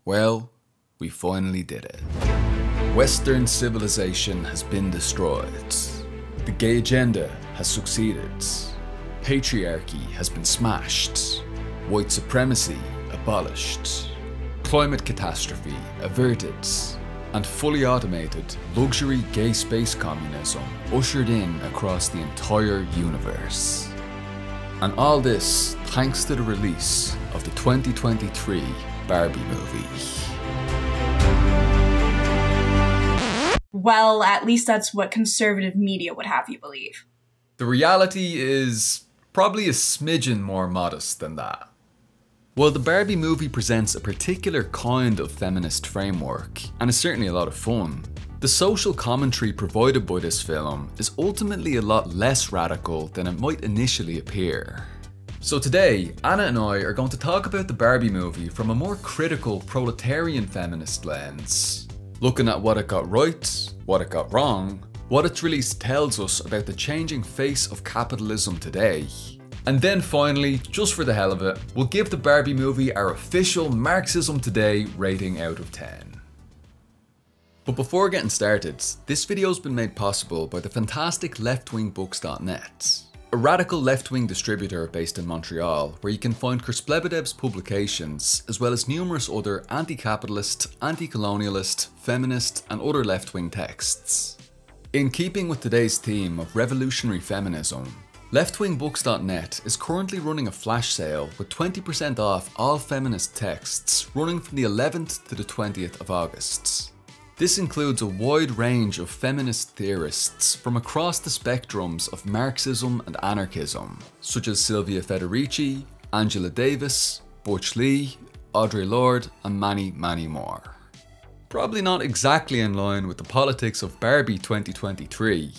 Well, we finally did it. Western civilization has been destroyed. The gay agenda has succeeded. Patriarchy has been smashed. White supremacy abolished. Climate catastrophe averted. And fully automated luxury gay space communism ushered in across the entire universe. And all this thanks to the release of the 2023 Barbie movie. Well, at least that's what conservative media would have you believe. The reality is probably a smidgen more modest than that. While the Barbie movie presents a particular kind of feminist framework, and is certainly a lot of fun, the social commentary provided by this film is ultimately a lot less radical than it might initially appear. So today, Anna and I are going to talk about the Barbie movie from a more critical proletarian feminist lens, looking at what it got right, what it got wrong, what its release tells us about the changing face of capitalism today, and then finally, just for the hell of it, we'll give the Barbie movie our official Marxism Today rating out of 10. But before getting started, this video's been made possible by the fantastic leftwingbooks.net, a radical left-wing distributor based in Montreal, where you can find Kersplevedev's publications, as well as numerous other anti-capitalist, anti-colonialist, feminist, and other left-wing texts. In keeping with today's theme of revolutionary feminism, leftwingbooks.net is currently running a flash sale with 20% off all feminist texts running from the 11th to the 20th of August. This includes a wide range of feminist theorists from across the spectrums of Marxism and anarchism, such as Sylvia Federici, Angela Davis, Butch Lee, Audre Lorde, and many, many more. Probably not exactly in line with the politics of Barbie 2023,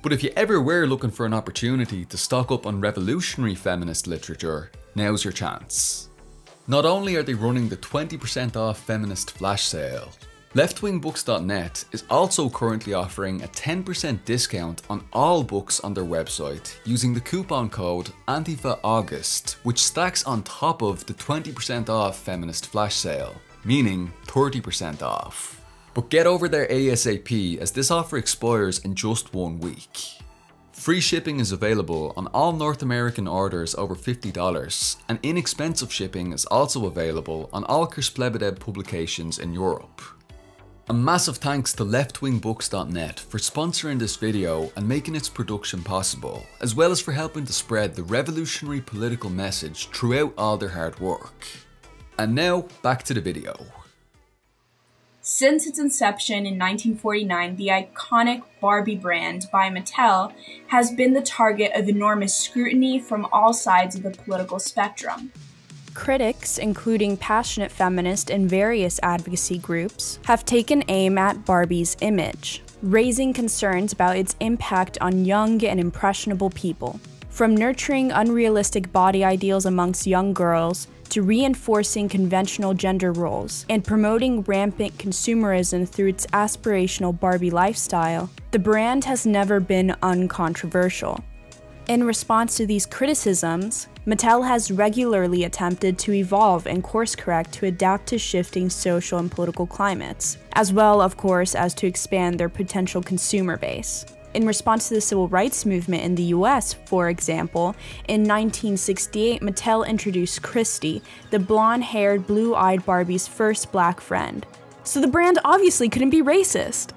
but if you ever were looking for an opportunity to stock up on revolutionary feminist literature, now's your chance. Not only are they running the 20% off feminist flash sale, leftwingbooks.net is also currently offering a 10% discount on all books on their website using the coupon code ANTIFAAugust, which stacks on top of the 20% off feminist flash sale, meaning 30% off. But get over there ASAP, as this offer expires in just 1 week. Free shipping is available on all North American orders over $50, and inexpensive shipping is also available on all Kersplevedev publications in Europe. A massive thanks to leftwingbooks.net for sponsoring this video and making its production possible, as well as for helping to spread the revolutionary political message throughout all their hard work. And now, back to the video. Since its inception in 1949, the iconic Barbie brand by Mattel has been the target of enormous scrutiny from all sides of the political spectrum. Critics, including passionate feminists and various advocacy groups, have taken aim at Barbie's image, raising concerns about its impact on young and impressionable people. From nurturing unrealistic body ideals amongst young girls, to reinforcing conventional gender roles and promoting rampant consumerism through its aspirational Barbie lifestyle, the brand has never been uncontroversial. In response to these criticisms, Mattel has regularly attempted to evolve and course-correct to adapt to shifting social and political climates, as well, of course, as to expand their potential consumer base. In response to the civil rights movement in the US, for example, in 1968, Mattel introduced Christy, the blonde-haired, blue-eyed Barbie's first black friend. So the brand obviously couldn't be racist.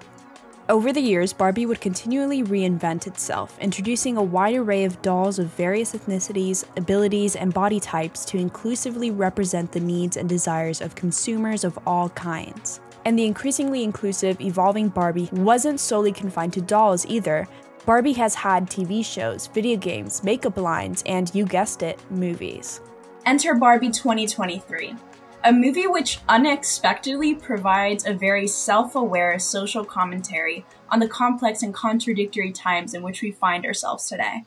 Over the years, Barbie would continually reinvent itself, introducing a wide array of dolls of various ethnicities, abilities, and body types to inclusively represent the needs and desires of consumers of all kinds. And the increasingly inclusive, evolving Barbie wasn't solely confined to dolls either. Barbie has had TV shows, video games, makeup lines, and, you guessed it, movies. Enter Barbie 2023, a movie which unexpectedly provides a very self-aware social commentary on the complex and contradictory times in which we find ourselves today.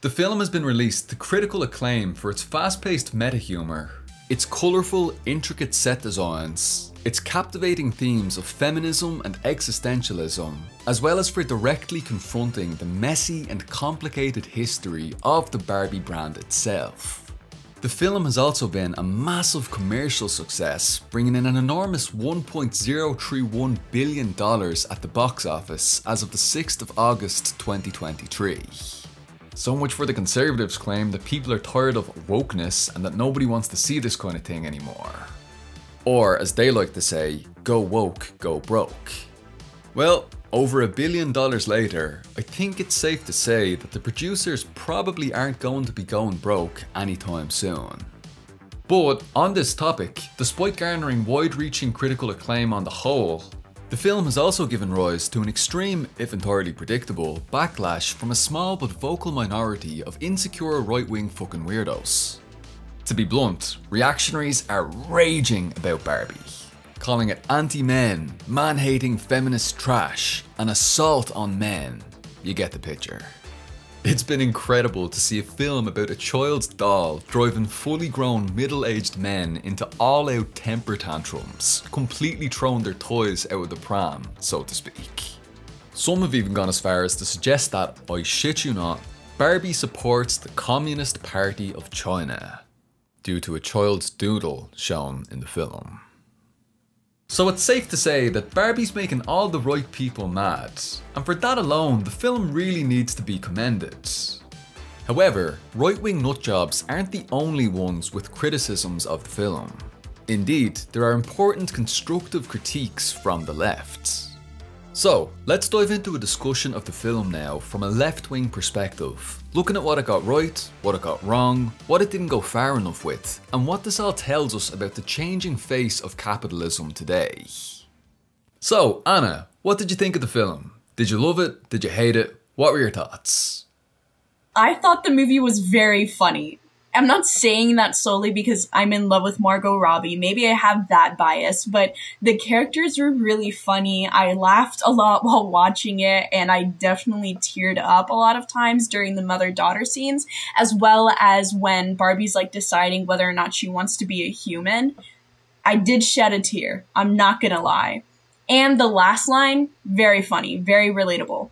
The film has been released to critical acclaim for its fast-paced meta-humor, its colourful, intricate set designs, its captivating themes of feminism and existentialism, as well as for directly confronting the messy and complicated history of the Barbie brand itself. The film has also been a massive commercial success, bringing in an enormous $1.031 billion at the box office as of the 6th of August 2023. So much for the conservatives' claim that people are tired of wokeness and that nobody wants to see this kind of thing anymore. Or, as they like to say, go woke, go broke. Well, over $1 billion later, I think it's safe to say that the producers probably aren't going to be going broke anytime soon. But on this topic, despite garnering wide-reaching critical acclaim on the whole, the film has also given rise to an extreme, if entirely predictable, backlash from a small but vocal minority of insecure right-wing fucking weirdos. To be blunt, reactionaries are raging about Barbie, calling it anti-men, man-hating feminist trash, an assault on men. You get the picture. It's been incredible to see a film about a child's doll driving fully grown middle-aged men into all-out temper tantrums, completely throwing their toys out of the pram, so to speak. Some have even gone as far as to suggest that, I shit you not, Barbie supports the Communist Party of China, due to a child's doodle shown in the film. So it's safe to say that Barbie's making all the right people mad, and for that alone, the film really needs to be commended. However, right-wing nutjobs aren't the only ones with criticisms of the film. Indeed, there are important constructive critiques from the left. So, let's dive into a discussion of the film now from a left-wing perspective, looking at what it got right, what it got wrong, what it didn't go far enough with, and what this all tells us about the changing face of capitalism today. So, Anna, what did you think of the film? Did you love it? Did you hate it? What were your thoughts? I thought the movie was very funny. I'm not saying that solely because I'm in love with Margot Robbie. Maybe I have that bias, but the characters were really funny. I laughed a lot while watching it, and I definitely teared up a lot of times during the mother-daughter scenes, as well as when Barbie's like deciding whether or not she wants to be a human. I did shed a tear. I'm not gonna lie. And the last line, very funny, very relatable.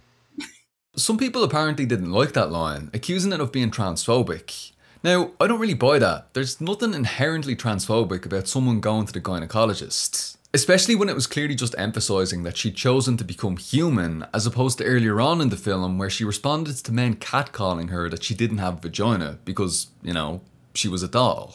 Some people apparently didn't like that line, accusing it of being transphobic. Now, I don't really buy that. There's nothing inherently transphobic about someone going to the gynecologist. Especially when it was clearly just emphasising that she'd chosen to become human, as opposed to earlier on in the film where she responded to men catcalling her that she didn't have a vagina because, you know, she was a doll.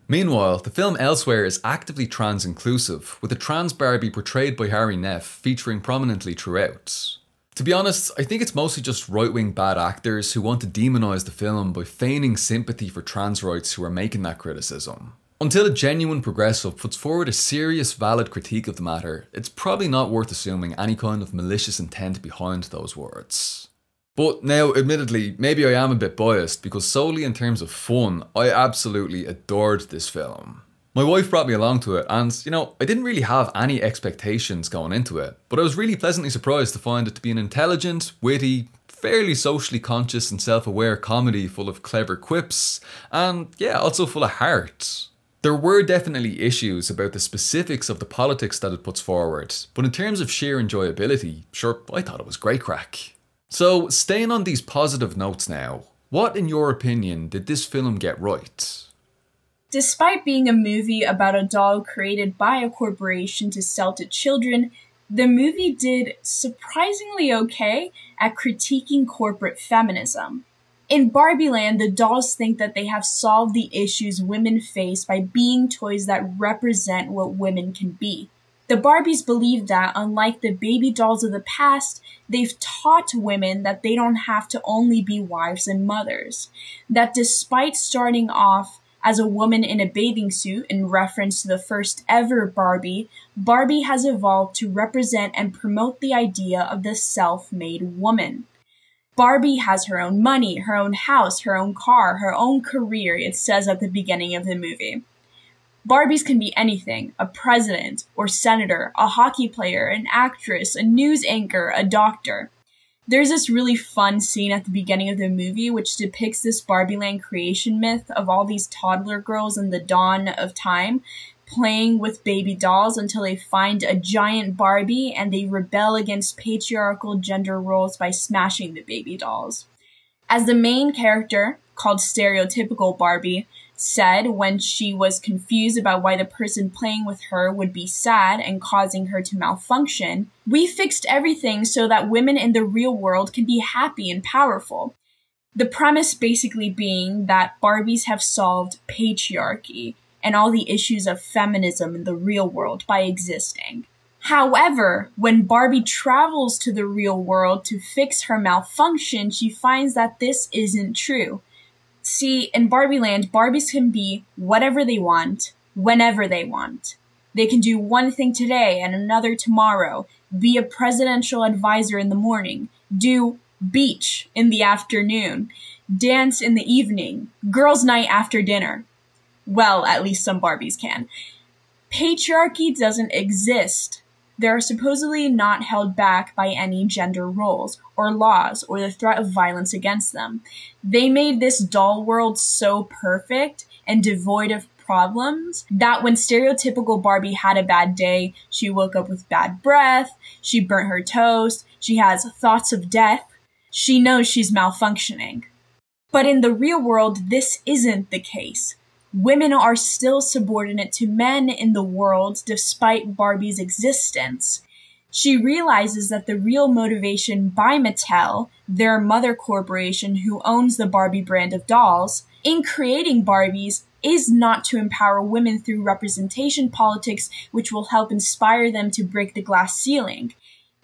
Meanwhile, the film elsewhere is actively trans-inclusive, with a trans Barbie portrayed by Harry Neff featuring prominently throughout. To be honest, I think it's mostly just right-wing bad actors who want to demonise the film by feigning sympathy for trans rights who are making that criticism. Until a genuine progressive puts forward a serious, valid critique of the matter, it's probably not worth assuming any kind of malicious intent behind those words. But now, admittedly, maybe I am a bit biased because solely in terms of fun, I absolutely adored this film. My wife brought me along to it and, you know, I didn't really have any expectations going into it, but I was really pleasantly surprised to find it to be an intelligent, witty, fairly socially conscious and self-aware comedy full of clever quips, and yeah, also full of heart. There were definitely issues about the specifics of the politics that it puts forward, but in terms of sheer enjoyability, sure, I thought it was great crack. So, staying on these positive notes now, what in your opinion did this film get right? Despite being a movie about a doll created by a corporation to sell to children, the movie did surprisingly okay at critiquing corporate feminism. In Barbie Land, the dolls think that they have solved the issues women face by being toys that represent what women can be. The Barbies believe that, unlike the baby dolls of the past, they've taught women that they don't have to only be wives and mothers. That despite starting off as a woman in a bathing suit in reference to the first ever Barbie, Barbie has evolved to represent and promote the idea of the self-made woman. Barbie has her own money, her own house, her own car, her own career, it says at the beginning of the movie. Barbies can be anything, a president or senator, a hockey player, an actress, a news anchor, a doctor. There's this really fun scene at the beginning of the movie which depicts this Barbie Land creation myth of all these toddler girls in the dawn of time playing with baby dolls until they find a giant Barbie and they rebel against patriarchal gender roles by smashing the baby dolls. As the main character, called stereotypical Barbie, said when she was confused about why the person playing with her would be sad and causing her to malfunction, "We fixed everything so that women in the real world can be happy and powerful." The premise basically being that Barbies have solved patriarchy and all the issues of feminism in the real world by existing. However, when Barbie travels to the real world to fix her malfunction, she finds that this isn't true. See, in Barbie Land, Barbies can be whatever they want, whenever they want. They can do one thing today and another tomorrow, be a presidential advisor in the morning, do beach in the afternoon, dance in the evening, girls' night after dinner. Well, at least some Barbies can. Patriarchy doesn't exist. They are supposedly not held back by any gender roles or laws or the threat of violence against them. They made this doll world so perfect and devoid of problems that when stereotypical Barbie had a bad day, she woke up with bad breath, she burnt her toast, she has thoughts of death, she knows she's malfunctioning. But in the real world, this isn't the case. Women are still subordinate to men in the world despite Barbie's existence. She realizes that the real motivation by Mattel, their mother corporation who owns the Barbie brand of dolls, in creating Barbies is not to empower women through representation politics which will help inspire them to break the glass ceiling.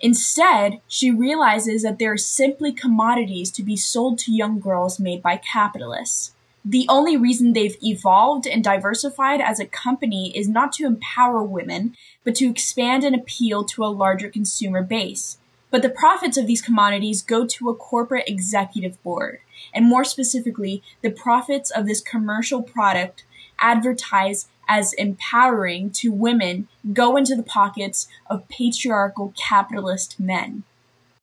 Instead, she realizes that they are simply commodities to be sold to young girls made by capitalists. The only reason they've evolved and diversified as a company is not to empower women, but to expand and appeal to a larger consumer base. But the profits of these commodities go to a corporate executive board, and more specifically, the profits of this commercial product advertised as empowering to women go into the pockets of patriarchal capitalist men.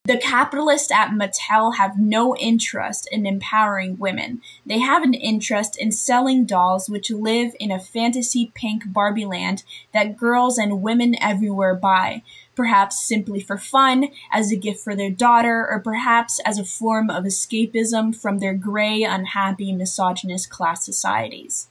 The capitalists at Mattel have no interest in empowering women. They have an interest in selling dolls which live in a fantasy pink Barbie land that girls and women everywhere buy, perhaps simply for fun, as a gift for their daughter, or perhaps as a form of escapism from their gray, unhappy, misogynist class societies.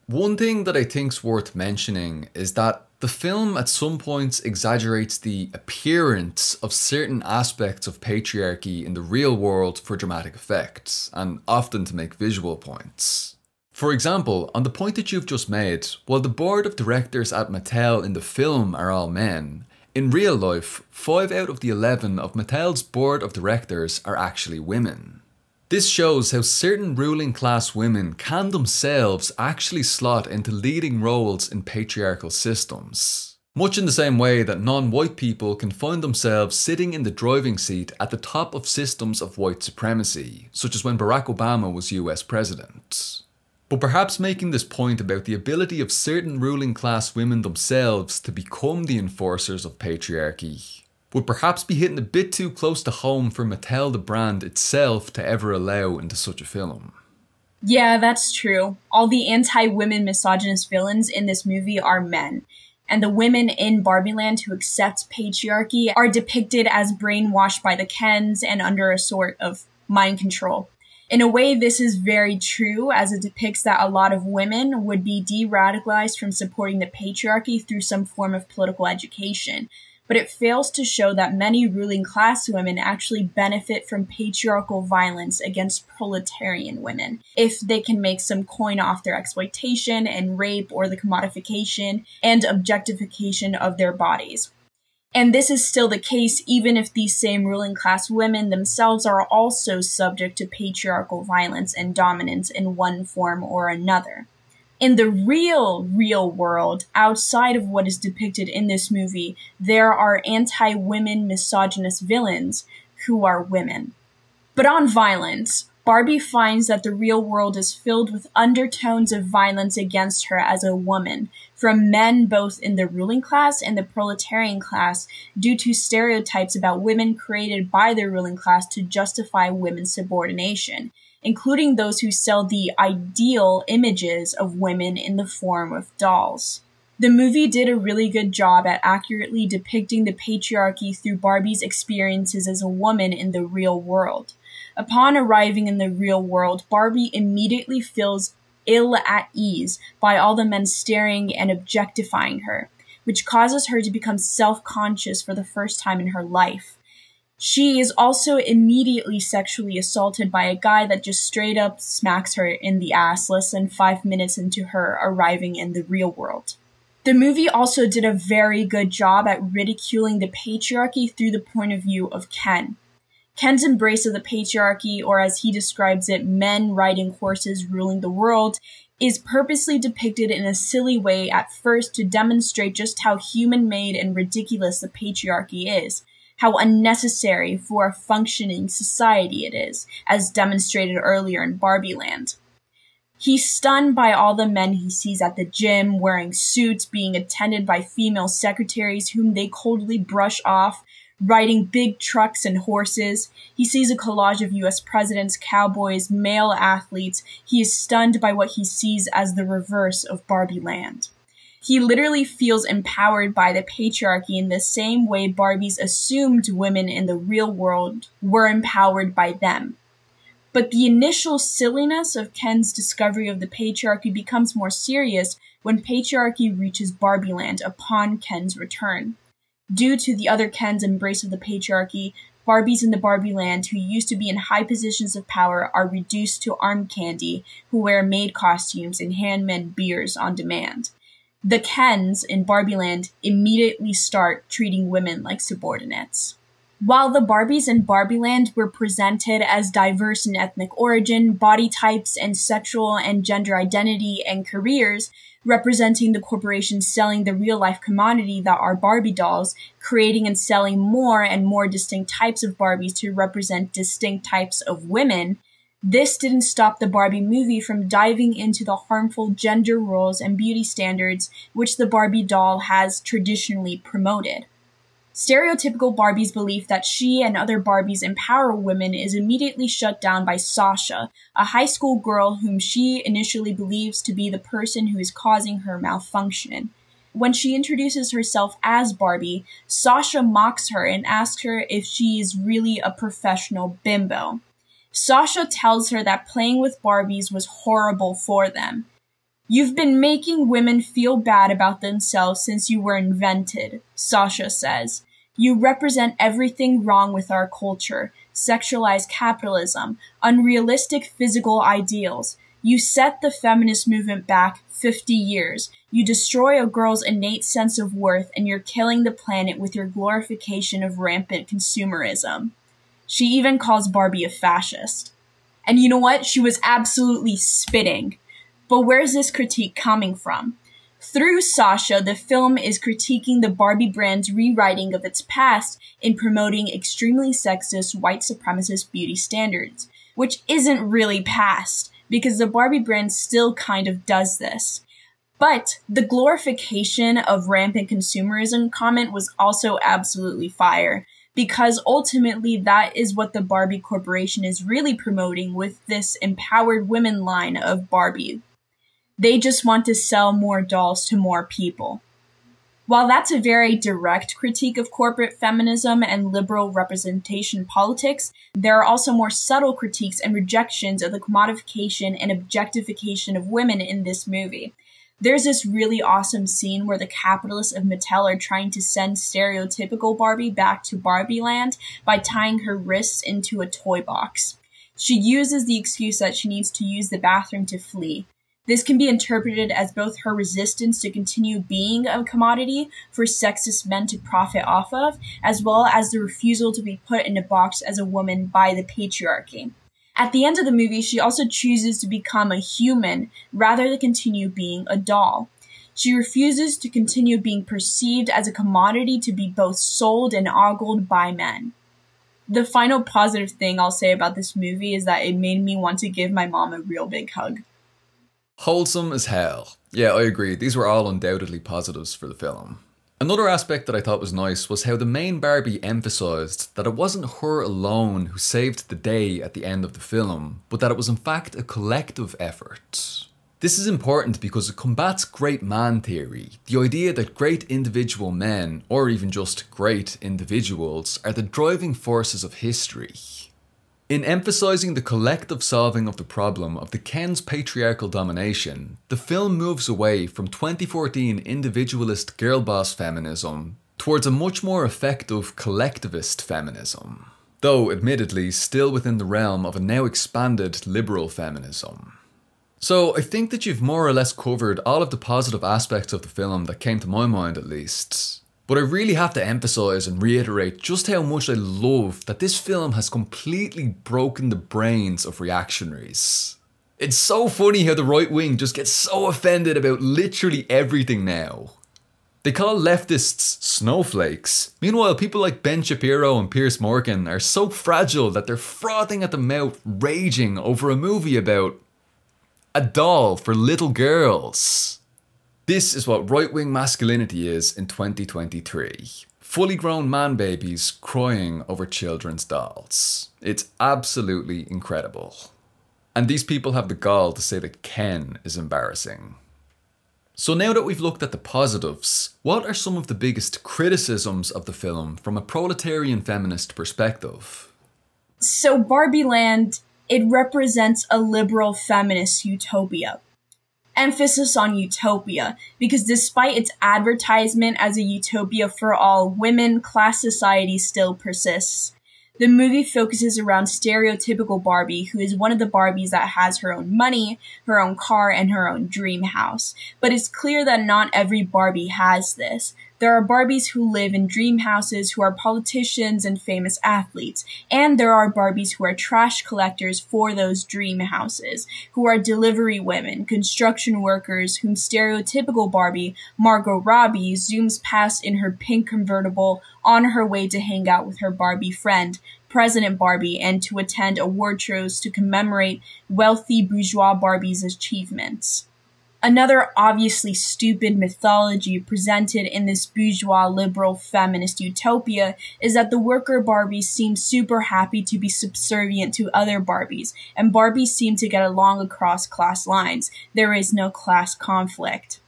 One thing that I think's worth mentioning is that the film at some points exaggerates the appearance of certain aspects of patriarchy in the real world for dramatic effects, and often to make visual points. For example, on the point that you've just made, while the board of directors at Mattel in the film are all men, in real life, 5 out of the 11 of Mattel's board of directors are actually women. This shows how certain ruling class women can themselves actually slot into leading roles in patriarchal systems. Much in the same way that non-white people can find themselves sitting in the driving seat at the top of systems of white supremacy, such as when Barack Obama was US president. But perhaps making this point about the ability of certain ruling class women themselves to become the enforcers of patriarchy would perhaps be hitting a bit too close to home for Mattel the brand itself to ever allow into such a film. Yeah, that's true. All the anti-women misogynist villains in this movie are men. And the women in Barbie Land who accept patriarchy are depicted as brainwashed by the Kens and under a sort of mind control. In a way, this is very true, as it depicts that a lot of women would be de-radicalized from supporting the patriarchy through some form of political education. But it fails to show that many ruling class women actually benefit from patriarchal violence against proletarian women, if they can make some coin off their exploitation and rape or the commodification and objectification of their bodies. And this is still the case even if these same ruling class women themselves are also subject to patriarchal violence and dominance in one form or another. In the real world, outside of what is depicted in this movie, there are anti-women misogynist villains who are women. But on violence, Barbie finds that the real world is filled with undertones of violence against her as a woman, from men both in the ruling class and the proletarian class, due to stereotypes about women created by the ruling class to justify women's subordination, including those who sell the ideal images of women in the form of dolls. The movie did a really good job at accurately depicting the patriarchy through Barbie's experiences as a woman in the real world. Upon arriving in the real world, Barbie immediately feels ill at ease by all the men staring and objectifying her, which causes her to become self-conscious for the first time in her life. She is also immediately sexually assaulted by a guy that just straight up smacks her in the ass less than 5 minutes into her arriving in the real world. The movie also did a very good job at ridiculing the patriarchy through the point of view of Ken. Ken's embrace of the patriarchy, or as he describes it, men riding horses ruling the world, is purposely depicted in a silly way at first to demonstrate just how human-made and ridiculous the patriarchy is, how unnecessary for a functioning society it is, as demonstrated earlier in Barbie Land. He's stunned by all the men he sees at the gym, wearing suits, being attended by female secretaries whom they coldly brush off, riding big trucks and horses. He sees a collage of US presidents, cowboys, male athletes. He is stunned by what he sees as the reverse of Barbie Land. He literally feels empowered by the patriarchy in the same way Barbie's assumed women in the real world were empowered by them. But the initial silliness of Ken's discovery of the patriarchy becomes more serious when patriarchy reaches Barbie Land upon Ken's return. Due to the other Ken's embrace of the patriarchy, Barbies in the Barbie Land who used to be in high positions of power are reduced to arm candy who wear maid costumes and hand-made beers on demand. The Kens in Barbie Land immediately start treating women like subordinates. While the Barbies in Barbie Land were presented as diverse in ethnic origin, body types, and sexual and gender identity and careers, representing the corporations selling the real-life commodity that are Barbie dolls, creating and selling more and more distinct types of Barbies to represent distinct types of women, this didn't stop the Barbie movie from diving into the harmful gender roles and beauty standards which the Barbie doll has traditionally promoted. Stereotypical Barbie's belief that she and other Barbies empower women is immediately shut down by Sasha, a high school girl whom she initially believes to be the person who is causing her malfunction. When she introduces herself as Barbie, Sasha mocks her and asks her if she is really a professional bimbo. Sasha tells her that playing with Barbies was horrible for them. "You've been making women feel bad about themselves since you were invented," Sasha says. "You represent everything wrong with our culture, sexualized capitalism, unrealistic physical ideals. You set the feminist movement back 50 years. You destroy a girl's innate sense of worth, and you're killing the planet with your glorification of rampant consumerism." She even calls Barbie a fascist. And you know what? She was absolutely spitting. But where's this critique coming from? Through Sasha, the film is critiquing the Barbie brand's rewriting of its past in promoting extremely sexist, white supremacist beauty standards, which isn't really past, because the Barbie brand still kind of does this. But the glorification of rampant consumerism comment was also absolutely fire, because ultimately that is what the Barbie Corporation is really promoting with this empowered women line of Barbie. They just want to sell more dolls to more people. While that's a very direct critique of corporate feminism and liberal representation politics, there are also more subtle critiques and rejections of the commodification and objectification of women in this movie. There's this really awesome scene where the capitalists of Mattel are trying to send stereotypical Barbie back to Barbie Land by tying her wrists into a toy box. She uses the excuse that she needs to use the bathroom to flee. This can be interpreted as both her resistance to continue being a commodity for sexist men to profit off of, as well as the refusal to be put in a box as a woman by the patriarchy. At the end of the movie, she also chooses to become a human rather than continue being a doll. She refuses to continue being perceived as a commodity to be both sold and ogled by men. The final positive thing I'll say about this movie is that it made me want to give my mom a real big hug. Wholesome as hell. Yeah, I agree. These were all undoubtedly positives for the film. Another aspect that I thought was nice was how the main Barbie emphasised that it wasn't her alone who saved the day at the end of the film, but that it was in fact a collective effort. This is important because it combats great man theory, the idea that great individual men, or even just great individuals, are the driving forces of history. In emphasizing the collective solving of the problem of the Ken's patriarchal domination, the film moves away from 2014 individualist girl boss feminism towards a much more effective collectivist feminism, though admittedly still within the realm of a now expanded liberal feminism. So I think that you've more or less covered all of the positive aspects of the film that came to my mind at least. But I really have to emphasise and reiterate just how much I love that this film has completely broken the brains of reactionaries. It's so funny how the right wing just gets so offended about literally everything now. They call leftists snowflakes. Meanwhile, people like Ben Shapiro and Piers Morgan are so fragile that they're frothing at the mouth, raging over a movie about a doll for little girls. This is what right-wing masculinity is in 2023. Fully grown man babies crying over children's dolls. It's absolutely incredible. And these people have the gall to say that Ken is embarrassing. So now that we've looked at the positives, what are some of the biggest criticisms of the film from a proletarian feminist perspective? So Barbie Land, it represents a liberal feminist utopia. Emphasis on utopia, because despite its advertisement as a utopia for all women, class society still persists. The movie focuses around stereotypical Barbie, who is one of the Barbies that has her own money, her own car, and her own dream house. But it's clear that not every Barbie has this. There are Barbies who live in dream houses, who are politicians and famous athletes. And there are Barbies who are trash collectors for those dream houses, who are delivery women, construction workers, whom stereotypical Barbie, Margot Robbie, zooms past in her pink convertible on her way to hang out with her Barbie friend, President Barbie, and to attend award shows to commemorate wealthy bourgeois Barbie's achievements. Another obviously stupid mythology presented in this bourgeois liberal feminist utopia is that the worker Barbies seem super happy to be subservient to other Barbies, and Barbies seem to get along across class lines. There is no class conflict.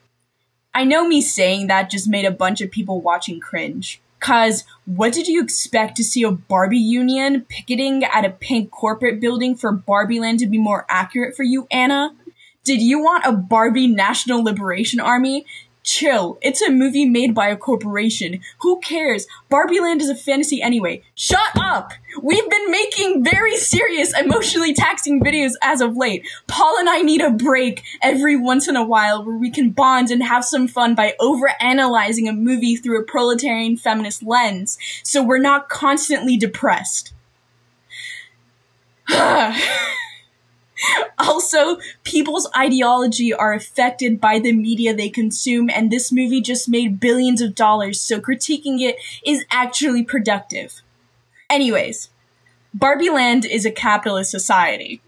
I know me saying that just made a bunch of people watching cringe. 'Cause what did you expect to see a Barbie union picketing at a pink corporate building for Barbie Land to be more accurate for you, Anna? Did you want a Barbie National Liberation Army? Chill, it's a movie made by a corporation. Who cares? Barbie Land is a fantasy anyway. Shut up! We've been making very serious, emotionally taxing videos as of late. Paul and I need a break every once in a while where we can bond and have some fun by overanalyzing a movie through a proletarian feminist lens, so we're not constantly depressed. Also, people's ideology are affected by the media they consume, and this movie just made billions of dollars, so critiquing it is actually productive. Anyways, Barbie Land is a capitalist society.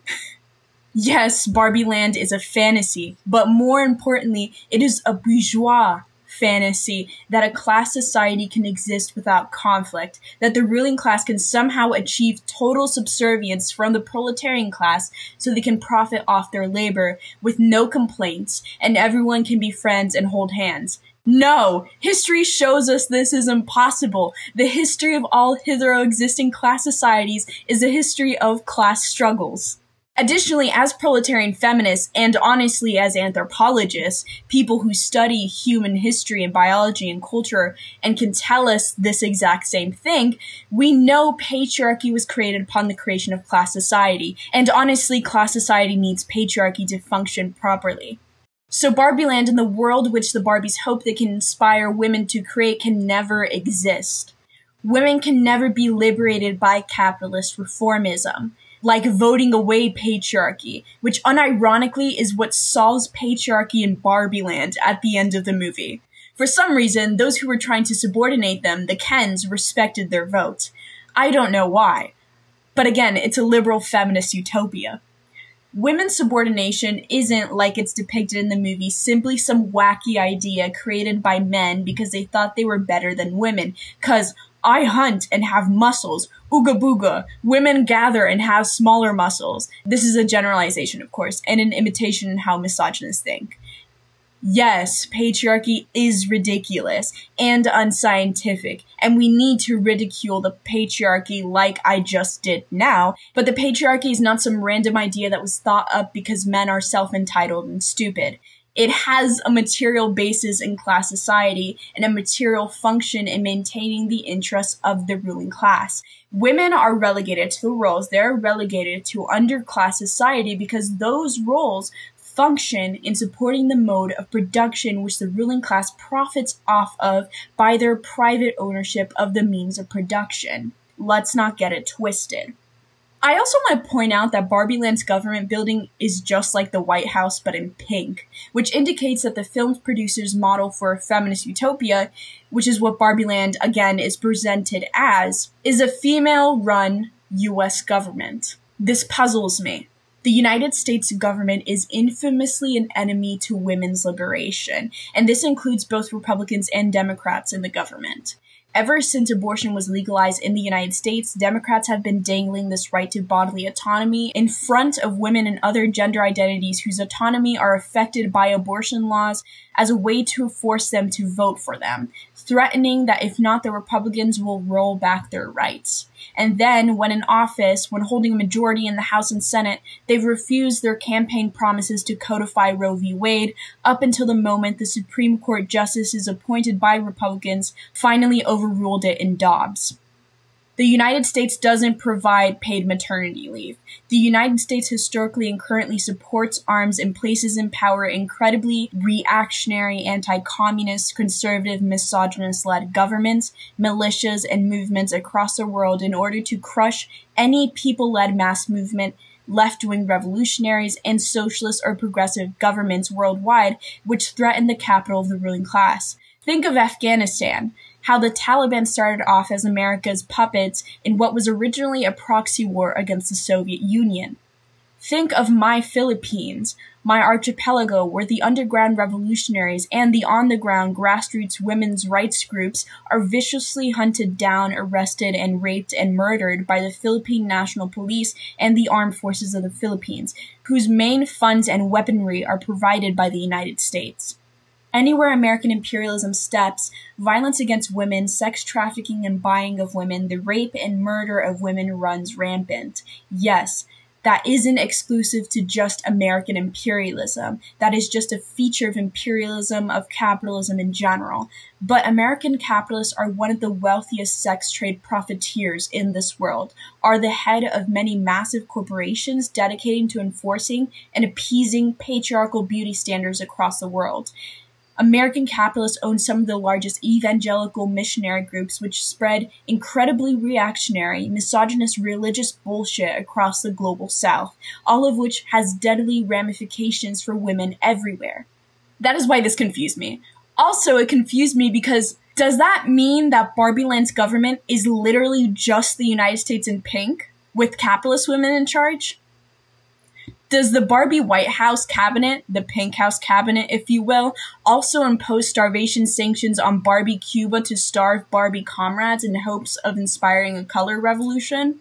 Yes, Barbie Land is a fantasy, but more importantly, it is a bourgeois fantasy that a class society can exist without conflict, that the ruling class can somehow achieve total subservience from the proletarian class so they can profit off their labor with no complaints, and everyone can be friends and hold hands. No! History shows us this is impossible. The history of all hitherto existing class societies is a history of class struggles. Additionally, as proletarian feminists, and honestly as anthropologists, people who study human history and biology and culture and can tell us this exact same thing, we know patriarchy was created upon the creation of class society, and honestly, class society needs patriarchy to function properly. So Barbie Land and the world which the Barbies hope they can inspire women to create can never exist. Women can never be liberated by capitalist reformism, like voting away patriarchy, which unironically is what solves patriarchy in Barbie Land at the end of the movie. For some reason, those who were trying to subordinate them, the Kens, respected their vote. I don't know why. But again, it's a liberal feminist utopia. Women's subordination isn't, like it's depicted in the movie, simply some wacky idea created by men because they thought they were better than women, 'cause I hunt and have muscles. Ooga booga. Women gather and have smaller muscles. This is a generalization, of course, and an imitation in how misogynists think. Yes, patriarchy is ridiculous and unscientific, and we need to ridicule the patriarchy like I just did now, but the patriarchy is not some random idea that was thought up because men are self-entitled and stupid. It has a material basis in class society and a material function in maintaining the interests of the ruling class. Women are relegated to the roles. They're relegated to underclass society because those roles function in supporting the mode of production which the ruling class profits off of by their private ownership of the means of production. Let's not get it twisted. I also want to point out that Barbie Land's government building is just like the White House but in pink, which indicates that the film's producers' model for a feminist utopia, which is what Barbie Land, again, is presented as, is a female-run US government. This puzzles me. The United States government is infamously an enemy to women's liberation, and this includes both Republicans and Democrats in the government. Ever since abortion was legalized in the United States, Democrats have been dangling this right to bodily autonomy in front of women and other gender identities whose autonomy are affected by abortion laws as a way to force them to vote for them, threatening that if not, the Republicans will roll back their rights. And then, when in office, when holding a majority in the House and Senate, they've refused their campaign promises to codify Roe v. Wade up until the moment the Supreme Court justices appointed by Republicans finally overruled it in Dobbs. The United States doesn't provide paid maternity leave. The United States historically and currently supports arms and places in power incredibly reactionary, anti-communist, conservative, misogynist-led governments, militias, and movements across the world in order to crush any people-led mass movement, left-wing revolutionaries, and socialist or progressive governments worldwide which threaten the capital of the ruling class. Think of Afghanistan. How the Taliban started off as America's puppets in what was originally a proxy war against the Soviet Union. Think of my Philippines, my archipelago, where the underground revolutionaries and the on-the-ground grassroots women's rights groups are viciously hunted down, arrested, and raped and murdered by the Philippine National Police and the Armed Forces of the Philippines, whose main funds and weaponry are provided by the United States. Anywhere American imperialism steps, violence against women, sex trafficking and buying of women, the rape and murder of women runs rampant. Yes, that isn't exclusive to just American imperialism. That is just a feature of imperialism, of capitalism in general. But American capitalists are one of the wealthiest sex trade profiteers in this world, are the head of many massive corporations dedicating to enforcing and appeasing patriarchal beauty standards across the world. American capitalists own some of the largest evangelical missionary groups which spread incredibly reactionary, misogynist religious bullshit across the global south, all of which has deadly ramifications for women everywhere. That is why this confused me. Also, it confused me because does that mean that Barbie Land's government is literally just the United States in pink, with capitalist women in charge? Does the Barbie White House cabinet, the Pink House cabinet, if you will, also impose starvation sanctions on Barbie Cuba to starve Barbie comrades in hopes of inspiring a color revolution?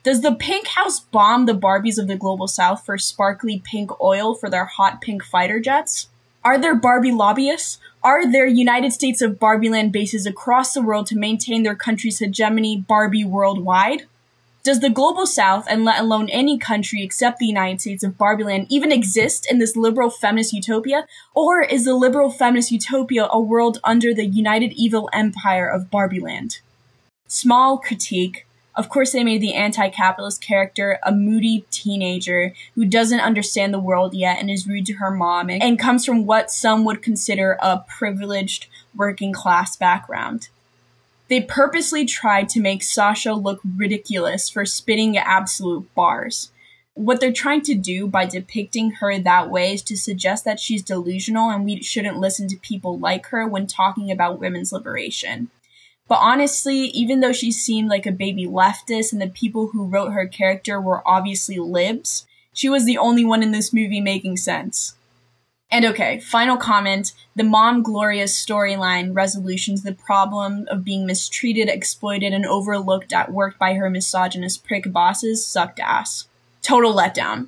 Does the Pink House bomb the Barbies of the global south for sparkly pink oil for their hot pink fighter jets? Are there Barbie lobbyists? Are there United States of Barbie Land bases across the world to maintain their country's hegemony Barbie worldwide? Does the global south, and let alone any country except the United States of Barbie Land, even exist in this liberal feminist utopia? Or is the liberal feminist utopia a world under the united evil empire of Barbie Land? Small critique. Of course they made the anti-capitalist character a moody teenager who doesn't understand the world yet and is rude to her mom and comes from what some would consider a privileged working class background. They purposely tried to make Sasha look ridiculous for spitting absolute bars. What they're trying to do by depicting her that way is to suggest that she's delusional and we shouldn't listen to people like her when talking about women's liberation. But honestly, even though she seemed like a baby leftist and the people who wrote her character were obviously libs, she was the only one in this movie making sense. And okay, final comment, the Mom Gloria's storyline resolutions the problem of being mistreated, exploited, and overlooked at work by her misogynist prick bosses sucked ass. Total letdown.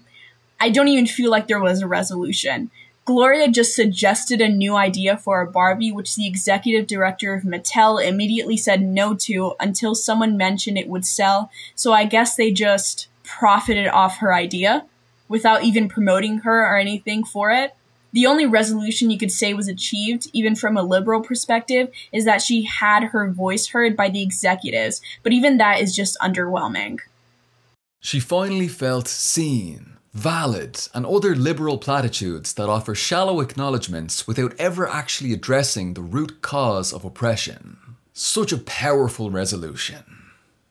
I don't even feel like there was a resolution. Gloria just suggested a new idea for a Barbie, which the executive director of Mattel immediately said no to until someone mentioned it would sell, so I guess they just profited off her idea without even promoting her or anything for it. The only resolution you could say was achieved, even from a liberal perspective, is that she had her voice heard by the executives, but even that is just underwhelming. She finally felt seen, valid, and other liberal platitudes that offer shallow acknowledgements without ever actually addressing the root cause of oppression. Such a powerful resolution.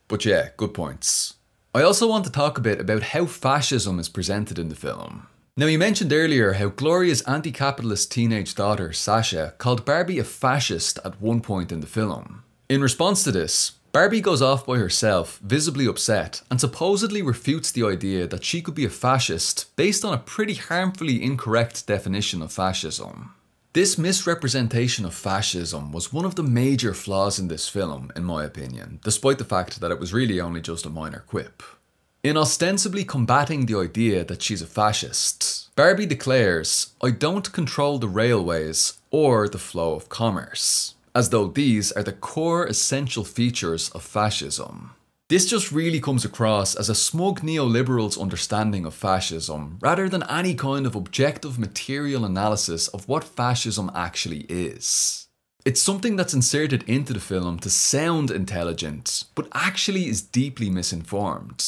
But yeah, good points. I also want to talk a bit about how fascism is presented in the film. Now, you mentioned earlier how Gloria's anti-capitalist teenage daughter, Sasha, called Barbie a fascist at one point in the film. In response to this, Barbie goes off by herself, visibly upset, and supposedly refutes the idea that she could be a fascist based on a pretty harmfully incorrect definition of fascism. This misrepresentation of fascism was one of the major flaws in this film, in my opinion, despite the fact that it was really only just a minor quip. In ostensibly combating the idea that she's a fascist, Barbie declares, "I don't control the railways or the flow of commerce," as though these are the core essential features of fascism. This just really comes across as a smug neoliberal's understanding of fascism, rather than any kind of objective material analysis of what fascism actually is. It's something that's inserted into the film to sound intelligent, but actually is deeply misinformed.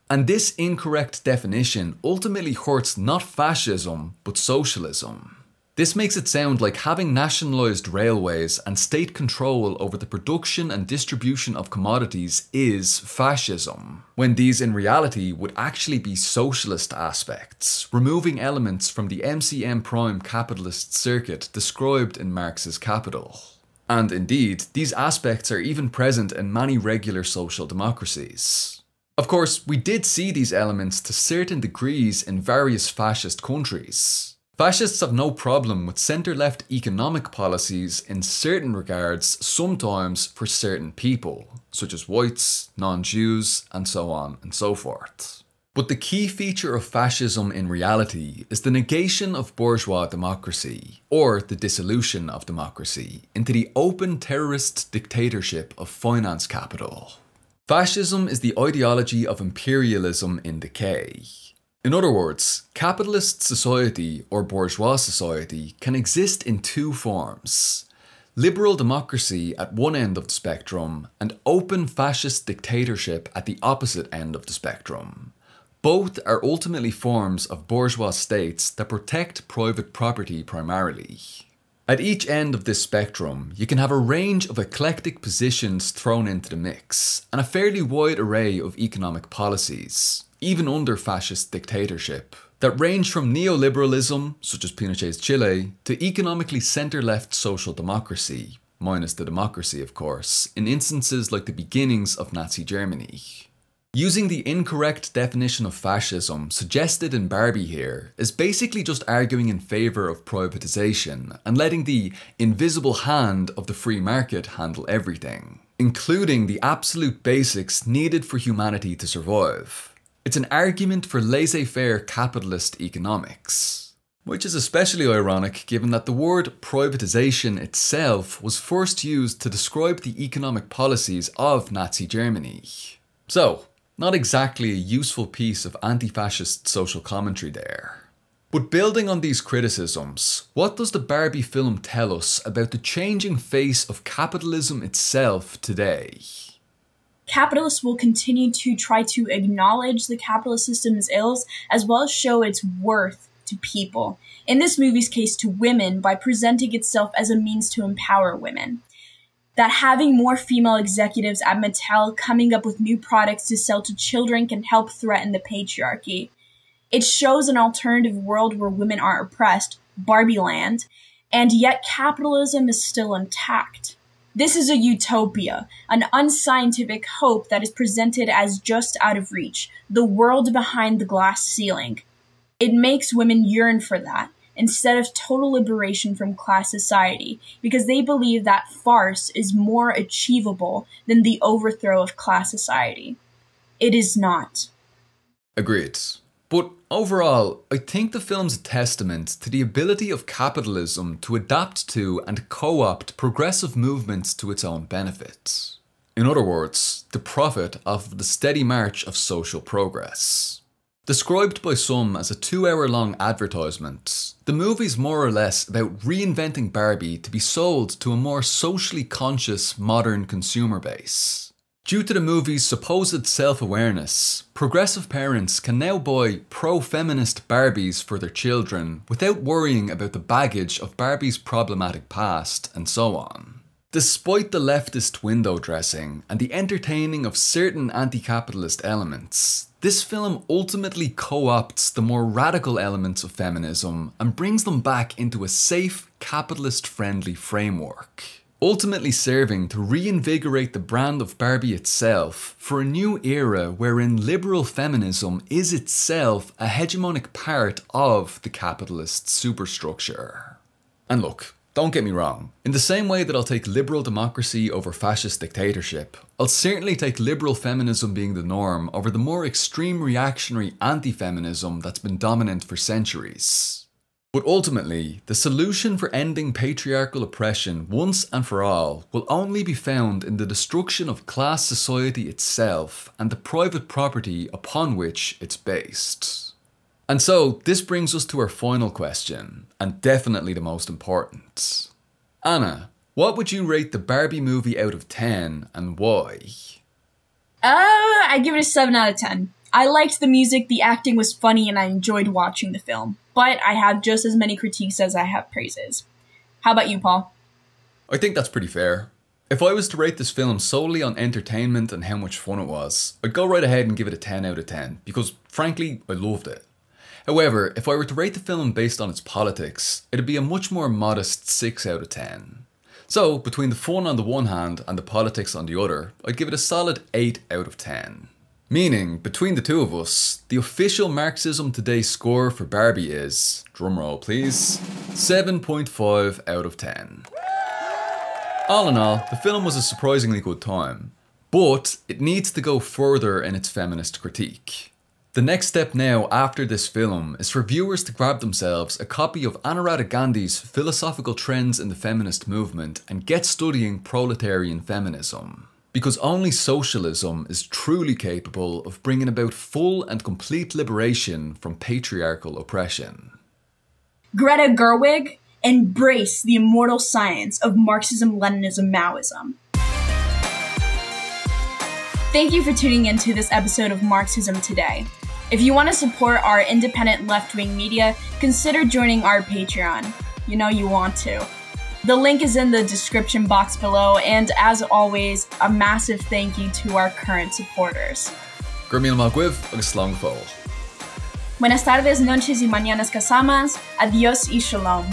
And this incorrect definition ultimately hurts not fascism, but socialism. This makes it sound like having nationalised railways and state control over the production and distribution of commodities is fascism, when these in reality would actually be socialist aspects, removing elements from the MCM prime capitalist circuit described in Marx's Capital. And indeed, these aspects are even present in many regular social democracies. Of course, we did see these elements to certain degrees in various fascist countries. Fascists have no problem with centre-left economic policies in certain regards, sometimes for certain people, such as whites, non-Jews, and so on and so forth. But the key feature of fascism in reality is the negation of bourgeois democracy, or the dissolution of democracy, into the open terrorist dictatorship of finance capital. Fascism is the ideology of imperialism in decay. In other words, capitalist society or bourgeois society can exist in two forms: liberal democracy at one end of the spectrum and open fascist dictatorship at the opposite end of the spectrum. Both are ultimately forms of bourgeois states that protect private property primarily. At each end of this spectrum, you can have a range of eclectic positions thrown into the mix, and a fairly wide array of economic policies, even under fascist dictatorship, that range from neoliberalism, such as Pinochet's Chile, to economically centre-left social democracy, minus the democracy of course, in instances like the beginnings of Nazi Germany. Using the incorrect definition of fascism suggested in Barbie here is basically just arguing in favour of privatisation and letting the invisible hand of the free market handle everything, including the absolute basics needed for humanity to survive. It's an argument for laissez-faire capitalist economics, which is especially ironic given that the word privatisation itself was first used to describe the economic policies of Nazi Germany. So, not exactly a useful piece of anti-fascist social commentary there. But building on these criticisms, what does the Barbie film tell us about the changing face of capitalism itself today? Capitalists will continue to try to acknowledge the capitalist system's ills as well as show its worth to people. In this movie's case, to women, by presenting itself as a means to empower women. That having more female executives at Mattel coming up with new products to sell to children can help threaten the patriarchy. It shows an alternative world where women aren't oppressed, Barbie land, and yet capitalism is still intact. This is a utopia, an unscientific hope that is presented as just out of reach, the world behind the glass ceiling. It makes women yearn for that, instead of total liberation from class society, because they believe that farce is more achievable than the overthrow of class society. It is not. Agreed. But overall, I think the film's a testament to the ability of capitalism to adapt to and co-opt progressive movements to its own benefit. In other words, to profit off of the steady march of social progress. Described by some as a 2-hour-long advertisement, the movie's more or less about reinventing Barbie to be sold to a more socially conscious modern consumer base. Due to the movie's supposed self-awareness, progressive parents can now buy pro-feminist Barbies for their children without worrying about the baggage of Barbie's problematic past and so on. Despite the leftist window dressing and the entertaining of certain anti-capitalist elements, this film ultimately co-opts the more radical elements of feminism and brings them back into a safe, capitalist-friendly framework, ultimately serving to reinvigorate the brand of Barbie itself for a new era wherein liberal feminism is itself a hegemonic part of the capitalist superstructure. And look, don't get me wrong, in the same way that I'll take liberal democracy over fascist dictatorship, I'll certainly take liberal feminism being the norm over the more extreme reactionary anti-feminism that's been dominant for centuries. But ultimately, the solution for ending patriarchal oppression once and for all will only be found in the destruction of class society itself and the private property upon which it's based. And so, this brings us to our final question, and definitely the most important. Anna, what would you rate the Barbie movie out of 10 and why? I give it a 7 out of 10. I liked the music, the acting was funny, and I enjoyed watching the film. But I have just as many critiques as I have praises. How about you, Paul? I think that's pretty fair. If I was to rate this film solely on entertainment and how much fun it was, I'd go right ahead and give it a 10 out of 10, because frankly, I loved it. However, if I were to rate the film based on its politics, it'd be a much more modest 6 out of 10. So, between the fun on the one hand and the politics on the other, I'd give it a solid 8 out of 10. Meaning, between the two of us, the official Marxism Today score for Barbie is, drumroll please, 7.5 out of 10. All in all, the film was a surprisingly good time, but it needs to go further in its feminist critique. The next step now after this film is for viewers to grab themselves a copy of Anuradha Gandhi's Philosophical Trends in the Feminist Movement and get studying proletarian feminism. Because only socialism is truly capable of bringing about full and complete liberation from patriarchal oppression. Greta Gerwig, embrace the immortal science of Marxism, Leninism, Maoism. Thank you for tuning into this episode of Marxism Today. If you want to support our independent left-wing media, consider joining our Patreon. You know you want to. The link is in the description box below, and as always, a massive thank you to our current supporters. Buenas tardes, noches y mañanas casamas. Adiós y shalom.